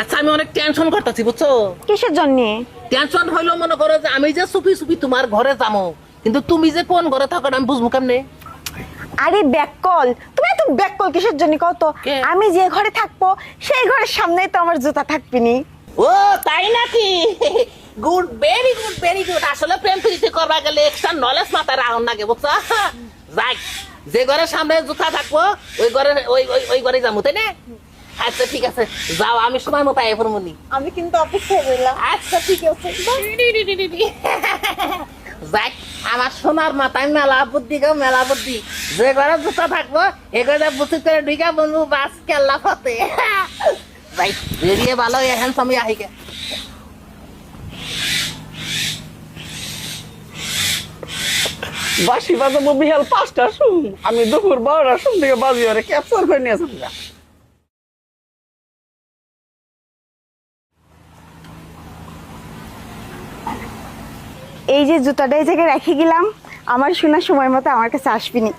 আচ্ছা আমি অনেক টেনশন করতেছি বুঝছো। কিসের জন্য? টেনশন হইলো মনে করো যে আমি যে চুপি চুপি তোমার ঘরে যাবো, কিন্তু তুমি যে কোন ঘরে থাকো আমি বুঝবো কেমনে? আরে ব্যাককল, তুমি এত ব্যাককল কিসের জন্য কত? কে? আমি যে ঘরে থাকবো সেই ঘরের সামনেই তো আমার জুতা থাকবিনি। ও তাই নাকি? Good, very good, very good. আসলে প্রেম প্রীতি করবা গেলে এক্সট্রা নলেজ মাথায় রাখুন লাগে বুঝছো। যাই, যে ঘরের সামনে জুতা থাকবো ওই ঘরে ওই ঘরে যাবো, তাই না? আচ্ছা ঠিক আছে, যাও, আমি সময় মতো আয় পড়বনি। আমি কিন্তু অপেক্ষা করলাম। আচ্ছা ঠিক আছে। যাই, আমার সোনার মাথায় মেলা বুদ্ধি গো, মেলা বুদ্ধি। যে ঘরে জুতা থাকবো এ ঘরে বুদ্ধি করে ঢুকা বন্ধু বাস কেল্লা ফতে। যাই, বেরিয়ে ভালো এখন সময় আহিকে। বাসি বাজাবো বিহাল 5টার সময়, আমি দুপুর 12টার সময় থেকে বাজি ওরে ক্যাপচার করে নিয়েছি। এই যে জুতাটা এই জায়গায় রেখে গেলাম, আমার শোনার সময় মতো আমার কাছে আসবিনি।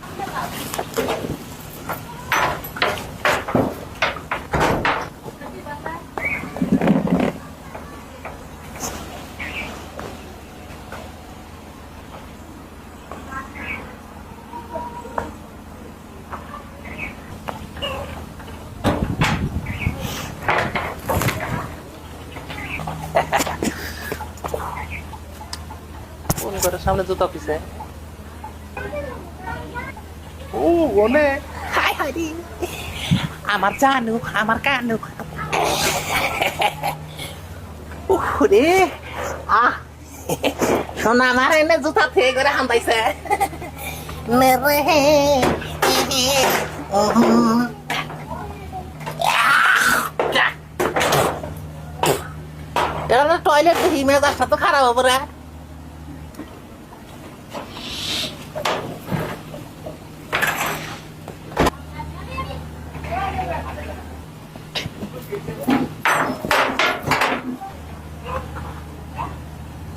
কোন ঘরের সামনে জুতা পিছে? ও বলে হাই হাই রে, আমার জানু, আমার কানু। রে আহ, শোনা আমার এনে জুতা থেকে করে হান্দাইছে মেরে। এটা টয়লেট দেখি মেজাজটা তো খারাপ হবে রে।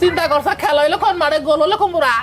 চিন্তা করছা খেলা হইলো কোন মারে, গোল হলো কুমুরা।